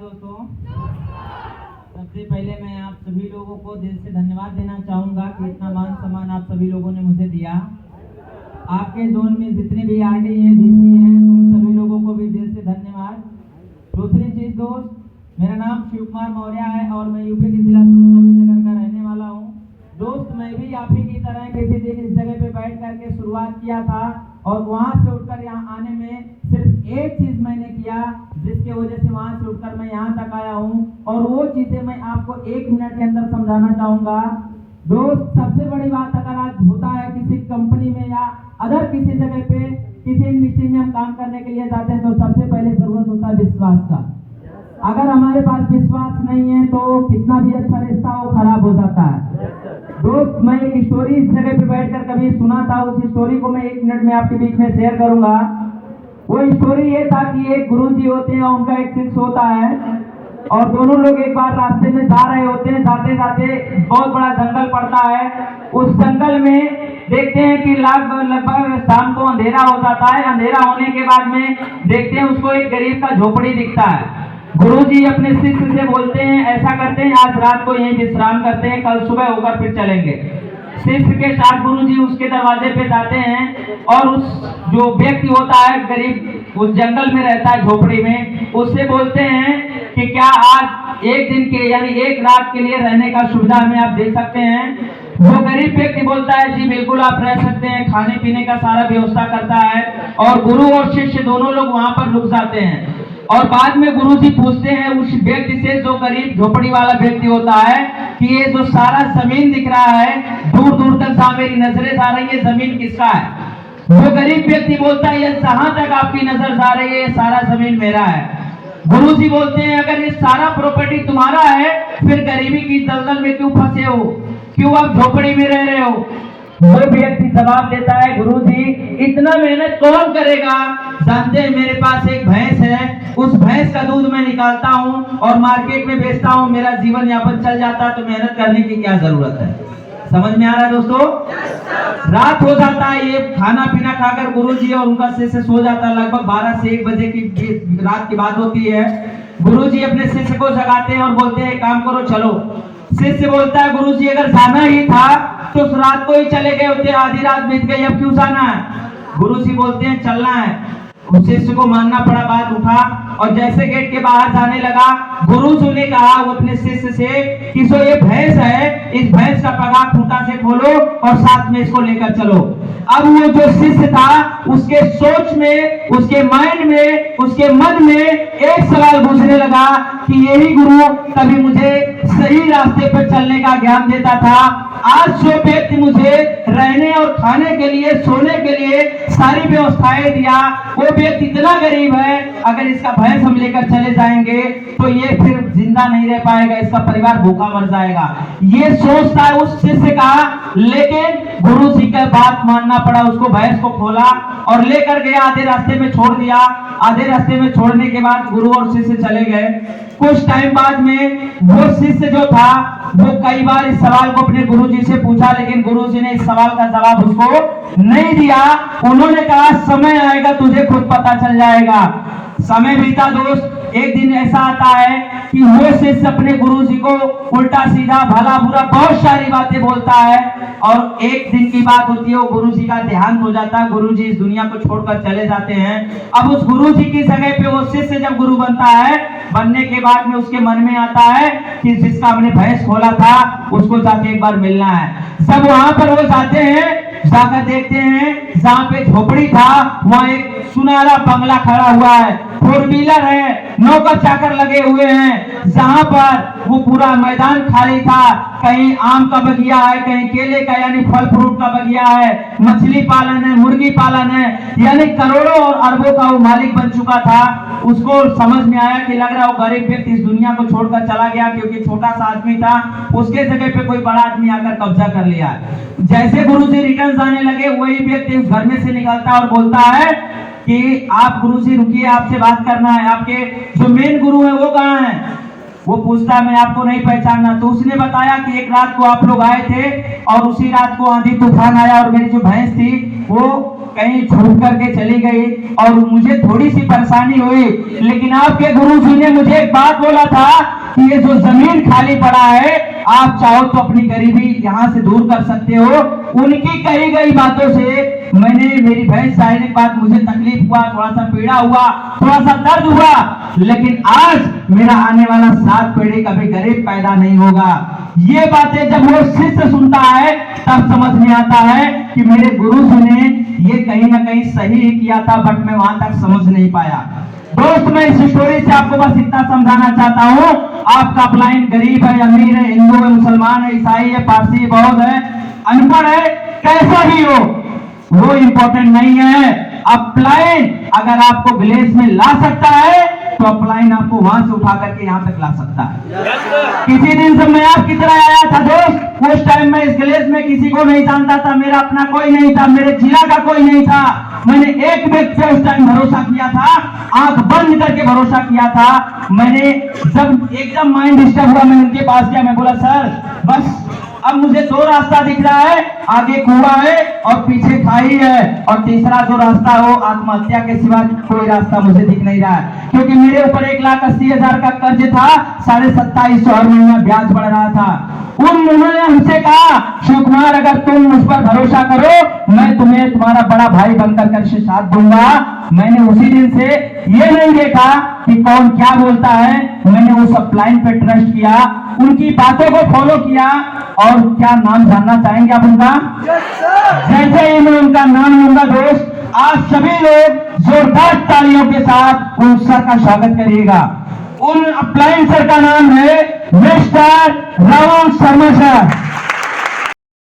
दोस्तों, सबसे पहले मैं आप सभी लोगों को दिल से धन्यवाद देना चाहूँगा कि इतना मान सम्मान आप सभी लोगों ने मुझे दिया। आपके जोन में जितने भी आरडी हैं, बीसी हैं, उन सभी लोगों को भी दिल से धन्यवाद। दूसरी चीज दोस्त, मेरा नाम शिव कुमार मौर्य है और मैं यूपी के जिला नगर का रहने वाला हूँ। दोस्त, मैं भी आप ही की तरह किसी दिन इस जगह पे बैठ करके शुरुआत किया था और वहां से उठकर यहाँ आने में सिर्फ एक चीज मैंने किया जिसके वजह से वहां से उठकर मैं यहाँ तक आया हूँ, और वो चीजें मैं आपको 1 मिनट के अंदर समझाना चाहूंगा। दोस्त, सबसे बड़ी बात अगर आज होता है किसी कंपनी में या अदर किसी जगह पे किसी इंडस्ट्री में हम काम करने के लिए जाते हैं तो सबसे पहले जरूरत होता है विश्वास का। अगर हमारे पास विश्वास नहीं है तो कितना भी अच्छा रिश्ता हो खराब हो जाता है। दोस्त, मैं एक स्टोरी इस जगह पे बैठकर कभी सुना था, उस स्टोरी को मैं 1 मिनट में आपके बीच में शेयर करूंगा। वो स्टोरी ये था कि एक गुरुजी होते हैं और उनका एक शिष्य होता है और दोनों लोग एक बार रास्ते में जा रहे होते हैं। जाते जाते बहुत बड़ा जंगल पड़ता है। उस जंगल में देखते हैं कि लगभग शाम को अंधेरा हो जाता है। अंधेरा होने के बाद में देखते हैं उसको एक गरीब का झोपड़ी दिखता है। गुरुजी अपने शिष्य से बोलते हैं, ऐसा करते हैं आज रात को यहीं विश्राम करते हैं, कल सुबह होकर फिर चलेंगे। शिष्य के साथ गुरुजी उसके दरवाजे पे जाते हैं और उस जो व्यक्ति होता है गरीब उस जंगल में रहता है झोपड़ी में, उससे बोलते हैं कि क्या आज एक दिन के यानी एक रात के लिए रहने का सुविधा हमें आप दे सकते हैं। वो गरीब व्यक्ति बोलता है जी बिल्कुल आप रह सकते हैं, खाने पीने का सारा व्यवस्था करता है। और गुरु और शिष्य दोनों लोग वहां पर रुक जाते हैं और बाद में गुरुजी पूछते हैं उस व्यक्ति से जो गरीब झोपड़ी वाला व्यक्ति होता है कि ये जो सारा जमीन दिख रहा है, दूर दूर तक जहां मेरी नजरें जा रही है, जमीन किसका है। वो गरीब व्यक्ति बोलता है ये जहां तक आपकी नजर जा रही है ये सारा जमीन मेरा है। गुरुजी बोलते हैं अगर ये सारा प्रॉपर्टी तुम्हारा है फिर गरीबी की दलदल में क्यों फंसे हो, क्यों आप झोपड़ी में रह रहे हो। वो व्यक्ति जवाब देता है गुरुजी इतना मेहनत कौन करेगा, जानते हैं मेरे पास एक भैंस है, उस भैंस का दूध मैं निकालता हूँ और मार्केट में बेचता हूँ, मेरा जीवन यापन चल जाता, तो मेहनत करने की क्या जरूरत है। समझ में आ रहा है दोस्तों। रात हो जाता है, ये खाना पीना खाकर गुरुजी और उनका शिष्य सो जाता है। लगभग 12 से 1 बजे की रात की बात होती है। गुरुजी अपने शिष्य को जगाते हैं और बोलते हैं काम करो चलो। शिष्य बोलता है गुरुजी अगर जाना ही था तो उस रात को ही चले गए होते, आधी रात बीत गई, अब क्यों जाना है। गुरुजी बोलते हैं चलना है। शिष्य को मानना पड़ा, बात उठा और जैसे गेट के बाहर जाने लगा गुरुजी ने कहा वो अपने शिष्य से कि सो ये भैंस है, इस भैंस का पगार खूंटा से खोलो और साथ में इसको लेकर चलो। अब वो जो शिष्य था उसके सोच में, उसके माइंड में, उसके मन में एक सवाल पूछने लगा कि यही गुरु कभी मुझे सही रास्ते पर चलने का ज्ञान देता था। आज जो व्यक्ति मुझे रहने और खाने के लिए, सोने के लिए सारी व्यवस्थाएं दिया, वो व्यक्ति इतना गरीब है, अगर इसका भैंस हम लेकर चले जाएंगे तो ये फिर जिंदा नहीं रह पाएगा, इसका परिवार भूखा मर जाएगा। ये सोचता है उस शिष्य का, लेकिन गुरु जी का बात मानना पड़ा। उसको भैंस को खोला और लेकर गया, आधे रास्ते में छोड़ दिया। आधे रास्ते में छोड़ने के बाद गुरु और शिष्य चले गए। कुछ टाइम बाद में वो शिष्य जो था वो कई बार इस सवाल को अपने गुरुजी से पूछा, लेकिन गुरुजी ने इस सवाल का जवाब उसको नहीं दिया। उन्होंने कहा समय आएगा तुझे खुद पता चल जाएगा। समय बीता दोस्त, एक दिन ऐसा आता है कि वो शिष्य अपने गुरुजी को उल्टा सीधा भला बुरा बहुत सारी बातें बोलता है और एक दिन की बात होती है वो गुरुजी का देहांत हो जाता है। गुरुजी इस दुनिया को छोड़कर चले जाते हैं। अब उस गुरुजी की जगह पे वो शिष्य जब गुरु बनता है, बनने के बाद में उसके मन में आता है कि जिसका हमने भैंस खोला था उसको जाके एक बार मिलना है। सब वहां पर वो जाते हैं, जाकर देखते हैं जहां पे झोपड़ी था वहां एक सुनहरा बंगला खड़ा हुआ है, 4 व्हीलर है, नौकर चाकर लगे हुए हैं। जहां पर वो पूरा मैदान खाली था, कहीं आम का बगिया है, कहीं केले का यानी फल फ्रूट का बगिया है, मछली पालन है, मुर्गी पालन है, यानी करोड़ों और अरबों का वो मालिक बन चुका था। उसको समझ में आया कि लग रहा वो गरीब व्यक्ति इस दुनिया को छोड़कर चला गया, क्योंकि छोटा सा आदमी था, उसके जगह पे कोई बड़ा आदमी आकर कब्जा कर लिया। जैसे गुरुजी रिटर्न जाने लगे, वही व्यक्ति उस घर में से निकलता है और बोलता है कि आप गुरुजी रुकिए, आपसे बात करना है। आपके जो मेन गुरु है वो कहाँ है। वो पूछता मैं आपको नहीं पहचाना। तो उसने बताया कि एक रात को आप लोग आए थे और उसी रात को आंधी तूफान आया और मेरी जो भैंस थी वो कहीं छूट करके चली गई और मुझे थोड़ी सी परेशानी हुई, लेकिन आपके गुरुजी ने मुझे एक बात बोला था कि ये जो जमीन खाली पड़ा है आप चाहो तो अपनी गरीबी यहाँ से दूर कर सकते हो। उनकी कही गई बातों से मैंने, मेरी भैंस चाहने के बाद मुझे तकलीफ हुआ, थोड़ा सा पीड़ा हुआ, थोड़ा सा दर्द हुआ, लेकिन आज मेरा आने वाला 7 पीढ़ी कभी गरीब पैदा नहीं होगा। ये बातें जब वो शिष्य सुनता है तब समझ में आता है कि मेरे गुरुजी ने ये कहीं ना कहीं सही ही किया था, बट मैं वहां तक समझ नहीं पाया। दोस्त मैं इस स्टोरी से आपको बस इतना समझाना चाहता हूँ, आपका अपलाइन गरीब है, अमीर है, हिंदू है, मुसलमान है, ईसाई है, पारसी, बौद्ध है, अनपढ़ है, कैसा भी हो वो इंपॉर्टेंट नहीं है। अपलाइन अगर आपको विलेज में ला सकता है तो अपलाइन आपको वहां से उठा करके यहाँ तक ला सकता है। किसी दिन से मैं आपकी तरह आया था दोस्त, उस टाइम में इस विलेज में किसी को नहीं जानता था, मेरा अपना कोई नहीं था, मेरे जिला का कोई नहीं था। मैंने एक व्यक्ति पे उस टाइम भरोसा किया था, आंख बंद करके भरोसा किया था। मैंने जब एकदम माइंड डिस्टर्ब हुआ मैं उनके पास गया, मैं बोला सर बस अब मुझे 2 रास्ता दिख रहा है, आगे कुआं है और पीछे खाई है, और तीसरा जो रास्ता हो आत्महत्या के सिवा कोई रास्ता मुझे दिख नहीं रहा है, क्योंकि मेरे ऊपर 1,80,000 का कर्ज था, 2750 हर महीना ब्याज बढ़ रहा था। उन्होंने हमसे कहा शिव कुमार अगर तुम मुझ पर भरोसा करो मैं तुम्हें तुम्हारा बड़ा भाई बनकर कर साथ दूंगा। मैंने उसी दिन से ये नहीं देखा कि कौन क्या बोलता है, मैंने उस अपलाइन पे ट्रस्ट किया, उनकी बातों को फॉलो किया। और क्या नाम जानना चाहेंगे आप उनका? जैसे ही मैं उनका नाम लूंगा दोस्त, आज सभी लोग जोरदार तालियों के साथ उन सर का स्वागत करिएगा। उन अपलाइन सर का नाम है मिस्टर राहुल शर्मा सर।